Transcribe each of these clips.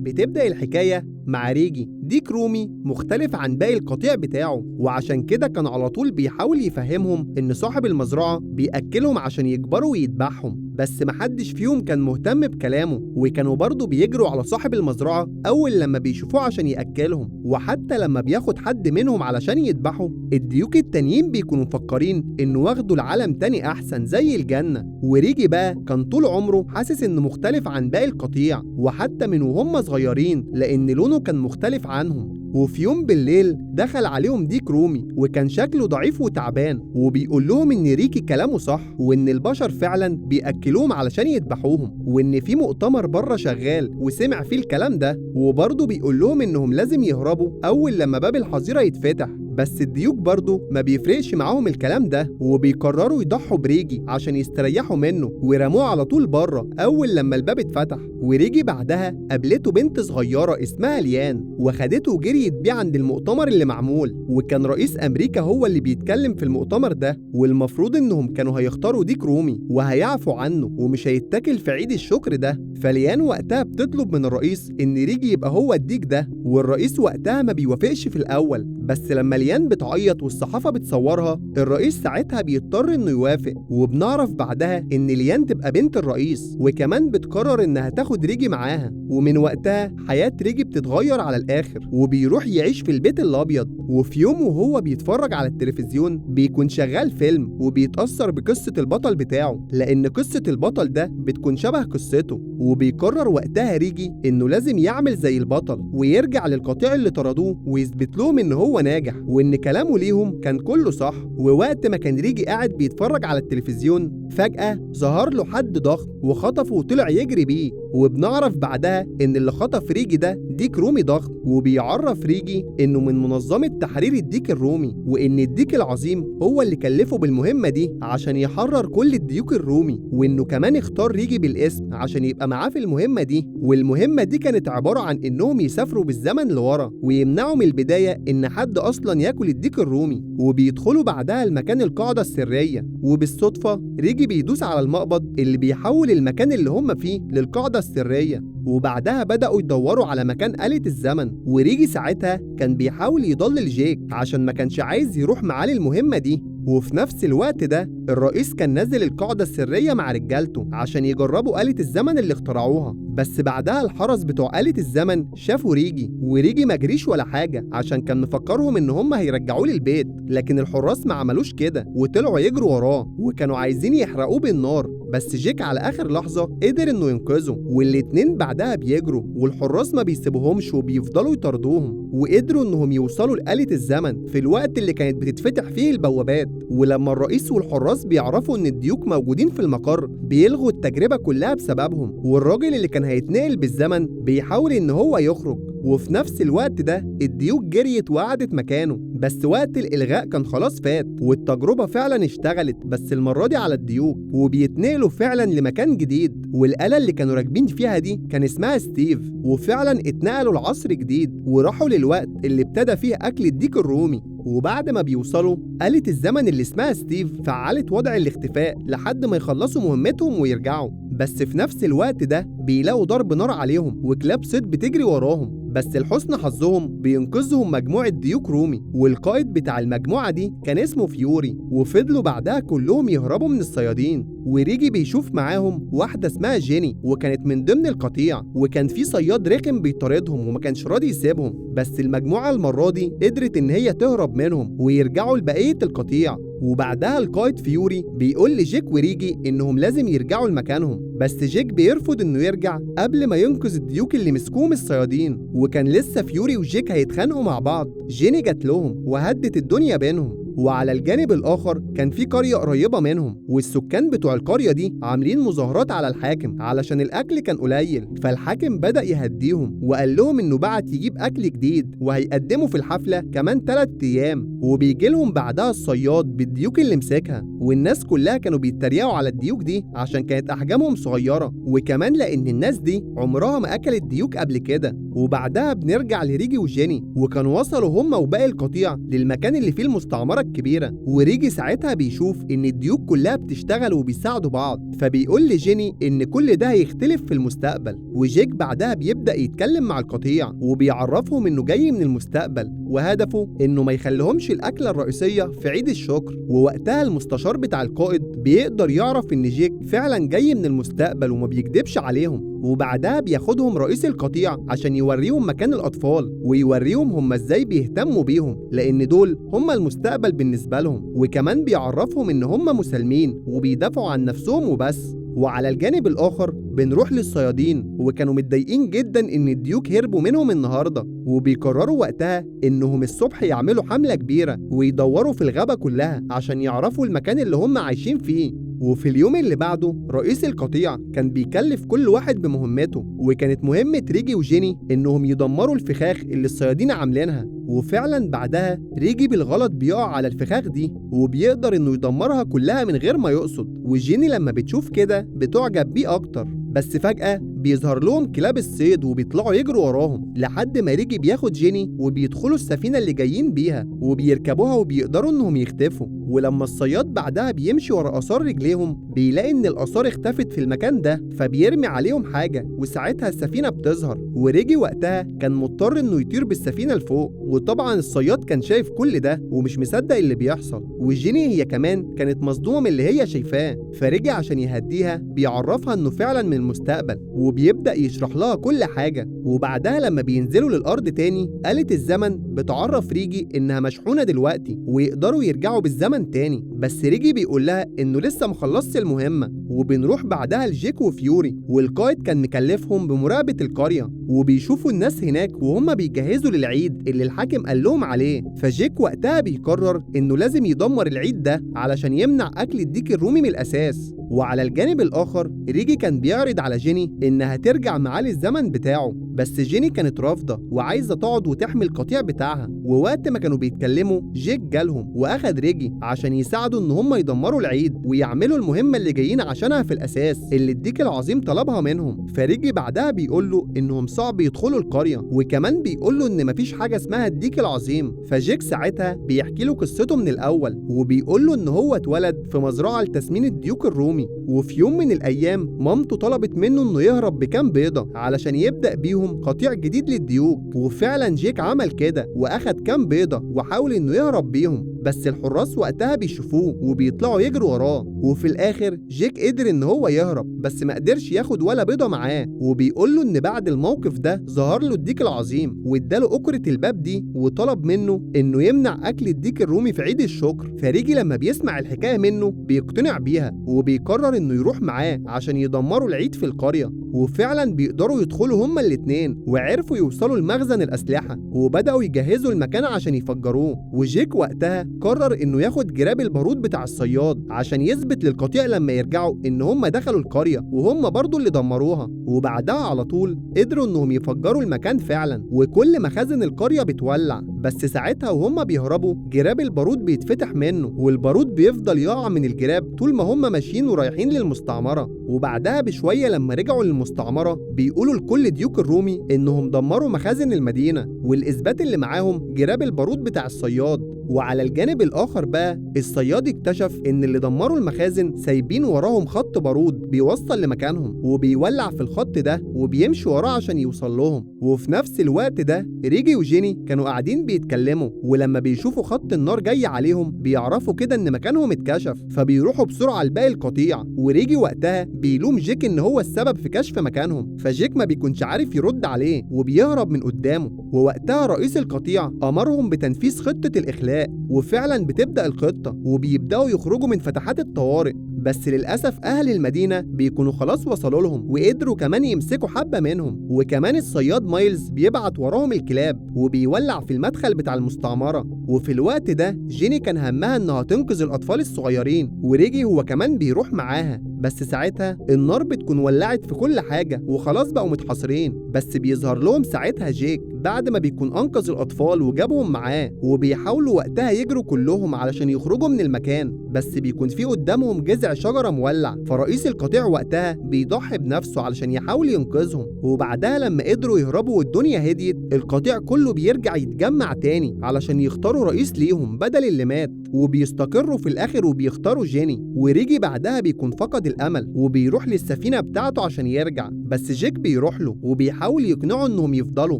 بتبدأ الحكاية مع ريجي ديك رومي مختلف عن باقي القطيع بتاعه، وعشان كده كان على طول بيحاول يفهمهم إن صاحب المزرعة بيأكلهم عشان يكبروا ويذبحهم، بس محدش فيهم كان مهتم بكلامه، وكانوا برضه بيجروا على صاحب المزرعة أول لما بيشوفوه عشان يأكلهم. وحتى لما بياخد حد منهم علشان يذبحه، الديوك التانيين بيكونوا مفكرين إنه واخدوا العالم تاني أحسن زي الجنة. وريجي بقى كان طول عمره حاسس إنه مختلف عن باقي القطيع، وحتى من وهم صغيرين، لأن لونه كان مختلف عنهم. وفي يوم بالليل دخل عليهم ديك رومي وكان شكله ضعيف وتعبان، وبيقول لهم ان ريكي كلامه صح، وان البشر فعلا بيأكلوهم علشان يذبحوهم، وان في مؤتمر بره شغال وسمع فيه الكلام ده. وبرضه بيقول لهم انهم لازم يهربوا اول لما باب الحظيرة يتفتح. بس الديوك برضه ما بيفرقش معاهم الكلام ده، وبيقرروا يضحوا بريجي عشان يستريحوا منه، ورموه على طول بره اول لما الباب اتفتح. وريجي بعدها قابلته بنت صغيرة اسمها ليان، وخدته وجريت بيه عند المؤتمر اللي معمول، وكان رئيس امريكا هو اللي بيتكلم في المؤتمر ده، والمفروض انهم كانوا هيختاروا ديك رومي وهيعفوا عنه ومش هيتاكل في عيد الشكر ده. فليان وقتها بتطلب من الرئيس ان ريجي يبقى هو الديك ده، والرئيس وقتها ما بيوافقش في الاول، بس لما ليان بتعيط والصحافة بتصورها، الرئيس ساعتها بيضطر انه يوافق. وبنعرف بعدها ان ليان تبقى بنت الرئيس، وكمان بتقرر انها تاخد ريجي معاها. ومن وقتها حياة ريجي بتتغير على الاخر، وبيروح يعيش في البيت الابيض. وفي يوم وهو بيتفرج على التلفزيون بيكون شغال فيلم، وبيتأثر بقصة البطل بتاعه، لان قصة البطل ده بتكون شبه قصته. وبيقرر وقتها ريجي انه لازم يعمل زي البطل ويرجع للقطيع اللي طردوه ويثبت لهم ان هو ناجح، وان كلامه ليهم كان كله صح. ووقت ما كان ريجي قاعد بيتفرج على التلفزيون، فجأة ظهر له حد ضخم وخطفه وطلع يجري بيه. وبنعرف بعدها ان اللي خطف ريجي ده ديك رومي ضخم، وبيعرف ريجي انه من منظمة تحرير الديك الرومي، وان الديك العظيم هو اللي كلفه بالمهمة دي عشان يحرر كل الديوك الرومي، وانه كمان اختار ريجي بالاسم عشان يبقى معاه في المهمة دي. والمهمة دي كانت عبارة عن انهم يسافروا بالزمن لورا ويمنعوا من البداية ان حد اصلا ياكل الديك الرومي. وبيدخلوا بعدها المكان القاعدة السرية، وبالصدفة ريجي بيدوس على المقبض اللي بيحول المكان اللي هم فيه للقاعدة السرية. وبعدها بدأوا يدوروا على مكان آلة الزمن، وريجي ساعتها كان بيحاول يضلل جيك عشان ما كانش عايز يروح معاه للمهمة دي. وفي نفس الوقت ده الرئيس كان نازل القاعدة السرية مع رجالته عشان يجربوا آلة الزمن اللي اخترعوها. بس بعدها الحرس بتوع آلة الزمن شافوا ريجي، وريجي ما جريش ولا حاجة عشان كان مفكرهم ان هم هيرجعوه للبيت، لكن الحراس ما عملوش كده وطلعوا يجروا وراه وكانوا عايزين يحرقوه بالنار. بس جيك على آخر لحظة قدر انه ينقذه، والاتنين بعدها بيجروا والحراس ما بيسيبوهمش وبيفضلوا يطاردوهم، وقدروا انهم يوصلوا لآلة الزمن في الوقت اللي كانت بتتفتح فيه البوابات. ولما الرئيس والحراس بيعرفوا ان الديوك موجودين في المقر، بيلغوا التجربة كلها بسببهم، والراجل اللي كان هيتنقل بالزمن بيحاول ان هو يخرج. وفي نفس الوقت ده الديوك جريت وقعدت مكانه، بس وقت الإلغاء كان خلاص فات، والتجربة فعلا اشتغلت بس المرة دي على الديوك، وبيتنقلوا فعلا لمكان جديد. والآلة اللي كانوا راكبين فيها دي كان اسمها ستيف، وفعلا اتنقلوا لعصر جديد وراحوا للوقت اللي ابتدى فيه أكل الديك الرومي. وبعد ما بيوصلوا آلة الزمن اللي اسمها ستيف فعلت وضع الاختفاء لحد ما يخلصوا مهمتهم ويرجعوا. بس في نفس الوقت ده بيلاقوا ضرب نار عليهم وكلاب صيد بتجري وراهم، بس لحسن حظهم بينقذهم مجموعة ديوك رومي، والقائد بتاع المجموعة دي كان اسمه فيوري. وفضلوا بعدها كلهم يهربوا من الصيادين، وريجي بيشوف معاهم واحدة اسمها جيني وكانت من ضمن القطيع، وكان في صياد رخم بيطاردهم وما كانش راضي يسيبهم، بس المجموعة المرة دي قدرت ان هي تهرب منهم ويرجعوا لبقية القطيع. وبعدها القائد فيوري بيقول لجيك وريجي انهم لازم يرجعوا لمكانهم، بس جيك بيرفض انه يرجع قبل ما ينقذ الديوك اللي مسكوهم الصيادين. وكان لسه فيوري وجيك هيتخانقوا مع بعض، جيني جات لهم وهدت الدنيا بينهم. وعلى الجانب الآخر كان في قرية قريبة منهم، والسكان بتوع القرية دي عاملين مظاهرات على الحاكم علشان الأكل كان قليل. فالحاكم بدأ يهديهم وقال لهم إنه بعت يجيب أكل جديد وهيقدموا في الحفلة كمان 3 أيام، وبيجي لهم بعدها الصياد بالديوك اللي مسكها. والناس كلها كانوا بيتريقوا على الديوك دي عشان كانت أحجامهم صغيرة، وكمان لأن الناس دي عمرها ما أكلت ديوك قبل كده. وبعدها بنرجع لريجي وجيني، وكانوا وصلوا هم وباقي القطيع للمكان اللي فيه المستعمرة الكبيرة. وريجي ساعتها بيشوف إن الديوك كلها بتشتغل وبيساعدوا بعض، فبيقول لجيني إن كل ده هيختلف في المستقبل. وجيك بعدها بيبدأ يتكلم مع القطيع وبيعرفهم إنه جاي من المستقبل وهدفه إنه ما يخليهمش الأكلة الرئيسية في عيد الشكر. ووقتها المستشار بتاع القائد بيقدر يعرف إن جيك فعلا جاي من المستقبل وما بيكدبش عليهم. وبعدها بياخدهم رئيس القطيع عشان يوريهم مكان الأطفال ويوريهم هم ازاي بيهتموا بيهم، لأن دول هم المستقبل بالنسبة لهم. وكمان بيعرفهم إن هم مسالمين وبيدافعوا عن نفسهم وبس. وعلى الجانب الآخر بنروح للصيادين، وكانوا متضايقين جدا إن الديوك هربوا منهم النهاردة، وبيقرروا وقتها إنهم الصبح يعملوا حملة كبيرة ويدوروا في الغابة كلها عشان يعرفوا المكان اللي هم عايشين فيه. وفي اليوم اللي بعده رئيس القطيع كان بيكلف كل واحد بمهمته، وكانت مهمة ريجي وجيني إنهم يدمروا الفخاخ اللي الصيادين عاملينها. وفعلا بعدها ريجي بالغلط بيقع على الفخاخ دي وبيقدر إنه يدمرها كلها من غير ما يقصد. وجيني لما بتشوف كده بتعجب بيه أكتر، بس فجأة بيظهر لهم كلاب الصيد وبيطلعوا يجروا وراهم لحد ما ريجي بياخد جيني وبيدخلوا السفينة اللي جايين بيها وبيركبوها وبيقدروا إنهم يختفوا. ولما الصياد بعدها بيمشي ورا آثار رجليهم بيلاقي إن الآثار اختفت في المكان ده، فبيرمي عليهم حاجة وساعتها السفينة بتظهر. وريجي وقتها كان مضطر إنه يطير بالسفينة لفوق، وطبعا الصياد كان شايف كل ده ومش مصدق اللي بيحصل. وجيني هي كمان كانت مصدومة من اللي هي شايفاه، فرجع عشان يهديها بيعرفها إنه فعلا من المستقبل وبيبدأ يشرح لها كل حاجة. وبعدها لما بينزلوا للأرض تاني آلة الزمن بتعرف ريجي إنها مشحونة دلوقتي ويقدروا يرجعوا بالزمن تاني، بس ريجي بيقول لها إنه لسه مخلصش المهمة. وبنروح بعدها لجيك وفيوري، والقائد كان مكلفهم بمراقبة القرية، وبيشوفوا الناس هناك وهم بيجهزوا للعيد اللي الحاكم قال لهم عليه. فجيك وقتها بيقرر إنه لازم يدمر العيد ده علشان يمنع أكل الديك الرومي من الأساس. وعلى الجانب الآخر ريجي كان بيعرض على جيني إنها ترجع معاه للزمن بتاعه، بس جيني كانت رافضة وعايزة تقعد وتحمي القطيع بتاعها. ووقت ما كانوا بيتكلموا جيك جالهم وأخد ريجي عشان يساعدوا إن هم يدمروا العيد ويعملوا المهمة اللي جايين عشانها في الأساس اللي الديك العظيم طلبها منهم. فريجي بعدها بيقول له إنهم صعب يدخلوا القرية، وكمان بيقول له إن مفيش حاجة اسمها الديك العظيم. فجيك ساعتها بيحكي له قصته من الأول، وبيقول له إن هو اتولد في مزرعة لتسمين الديوك الرومي، وفي يوم من الأيام مامته طلبت منه إنه يهرب بكام بيضة علشان يبدأ بيهم قطيع جديد للديوك. وفعلا جيك عمل كده وأخد كام بيضة وحاول إنه يهرب بيهم، بس الحراس وقتها بيشوفوه وبيطلعوا يجروا وراه. وفي الآخر جيك قدر إن هو يهرب، بس ما قدرش ياخد ولا بيضة معاه. وبيقول له إن بعد الموقف ده ظهر له الديك العظيم واداله أكرة الباب دي وطلب منه إنه يمنع أكل الديك الرومي في عيد الشكر. فريجي لما بيسمع الحكاية منه بيقتنع بيها وبيقرر إنه يروح معاه عشان يدمروا العيد في القرية. وفعلا بيقدروا يدخلوا هما الاتنين وعرفوا يوصلوا لمخزن الأسلحة وبدأوا يجهزوا المكان عشان يفجروه. وجيك وقتها قرر إنه ياخد جراب البارود بتاع الصياد عشان يثبت للقطيع لما يرجعوا إن هما دخلوا القرية وهم برضو اللي دمروها. وبعدها على طول قدروا إنهم يفجروا المكان فعلا وكل مخازن القرية بتولع. بس ساعتها وهم بيهربوا جراب البارود بيتفتح منه والبارود بيفضل يقع من الجراب طول ما هم ماشيين ورايحين للمستعمرة. وبعدها بشوية لما رجعوا للمستعمرة بيقولوا لكل ديوك الرومي إنهم دمروا مخازن المدينة، والإثبات اللي معاهم جراب البارود بتاع الصياد. وعلى الجانب الآخر بقى الصياد اكتشف إن اللي دمروا المخازن سايبين وراهم خط بارود بيوصل لمكانهم وبيولع في الخط ده وبيمشي وراه عشان يوصل لهم. وفي نفس الوقت ده ريجي وجيني كانوا قاعدين بيتكلموا، ولما بيشوفوا خط النار جاي عليهم بيعرفوا كده إن مكانهم اتكشف، فبيروحوا بسرعة لباقي القطيع. وريجي وقتها بيلوم جيك إن هو السبب في كشف مكانهم، فجيك ما بيكونش عارف يرد عليه وبيهرب من قدامه. ووقتها رئيس القطيع أمرهم بتنفيذ خطة الإخلاء، وفعلا بتبدأ الخطة وبيبدأوا يخرجوا من فتحات الطوارئ. بس للأسف أهل المدينة بيكونوا خلاص وصلوا لهم وقدروا كمان يمسكوا حبة منهم. وكمان الصياد مايلز بيبعت وراهم الكلاب وبيولع في المدخل بتاع المستعمرة. وفي الوقت ده جيني كان همها إنها تنقذ الأطفال الصغيرين، وريجي هو كمان بيروح معاها، بس ساعتها النار بتكون ولعت في كل حاجة وخلاص بقوا متحاصرين. بس بيظهر لهم ساعتها جيك بعد ما بيكون أنقذ الأطفال وجابهم معاه، وبيحاولوا وقتها يجروا كلهم علشان يخرجوا من المكان، بس بيكون في قدامهم جذع شجرة مولع. فرئيس القطيع وقتها بيضحي بنفسه علشان يحاول ينقذهم. وبعدها لما قدروا يهربوا والدنيا هديت، القطيع كله بيرجع يتجمع تاني علشان يختاروا رئيس ليهم بدل اللي مات، وبيستقروا في الآخر وبيختاروا جيني. وريجي بعدها بيكون فقد الأمل وبيروح للسفينة بتاعته عشان يرجع، بس جيك بيروح له وبيحاول يقنعه إنهم يفضلوا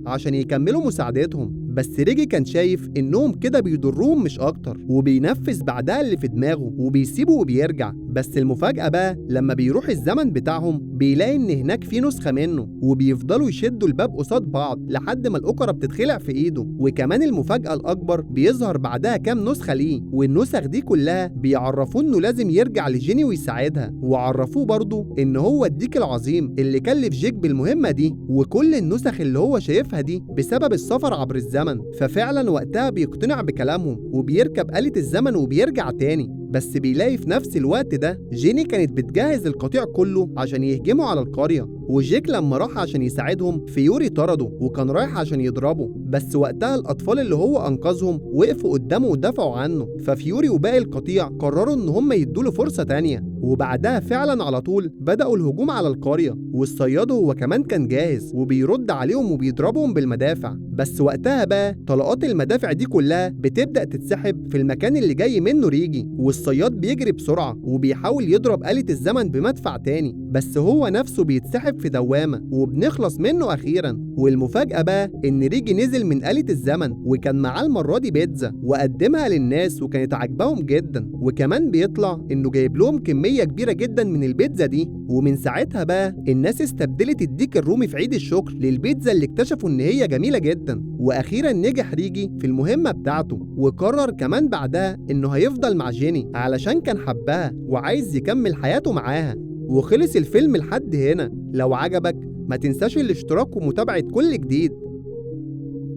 عشان يكملوا مساعدتهم. بس ريجي كان شايف إنهم كده بيضروهم مش أكتر، وبينفذ بعدها اللي في دماغه وبيسيبه وبيرجع. بس المفاجأة بقى لما بيروح الزمن بتاعهم بيلاقي إن هناك في نسخة منه، وبيفضلوا يشدوا الباب قصاد بعض لحد ما الأقرة بتتخلع في إيده. وكمان المفاجأة الأكبر بيظهر بعدها كام نسخة ليه، والنسخ دي كلها بيعرفوه إنه لازم يرجع لجيني ويساعدها، وعرفوه برضه إن هو الديك العظيم اللي كلف جيك بالمهمة دي، وكل النسخ اللي هو شايفها دي بسبب السفر عبر الزمن. ففعلا وقتها بيقتنع بكلامهم وبيركب آلة الزمن وبيرجع تاني. بس بيلاقي في نفس الوقت ده جيني كانت بتجهز القطيع كله عشان يهجموا على القرية، وجيك لما راح عشان يساعدهم فيوري طرده وكان رايح عشان يضربه. بس وقتها الأطفال اللي هو أنقذهم وقفوا قدامه ودافعوا عنه، ففيوري وباقي القطيع قرروا إن هم يدوله فرصة تانية. وبعدها فعلا على طول بدأوا الهجوم على القرية، والصياد هو كمان كان جاهز وبيرد عليهم وبيضربهم بالمدافع. بس وقتها بقى طلقات المدافع دي كلها بتبدأ تتسحب في المكان اللي جاي منه ريجي، والصياد بيجري بسرعة وبيحاول يضرب آلة الزمن بمدفع تاني، بس هو نفسه بيتسحب في دوامة وبنخلص منه أخيرا. والمفاجأة بقى إن ريجي نزل من آلة الزمن وكان معاه المرة دي بيتزا وقدمها للناس وكانت عاجباهم جدا، وكمان بيطلع إنه جايب لهم كمية كبيرة جدا من البيتزا دي. ومن ساعتها بقى الناس استبدلت الديك الرومي في عيد الشكر للبيتزا اللي اكتشفوا إن هي جميلة جدا. وأخيرا نجح ريجي في المهمة بتاعته، وقرر كمان بعدها إنه هيفضل مع جيني علشان كان حبها وعايز يكمل حياته معاها. وخلص الفيلم لحد هنا. لو عجبك ما تنساش الاشتراك ومتابعة كل جديد.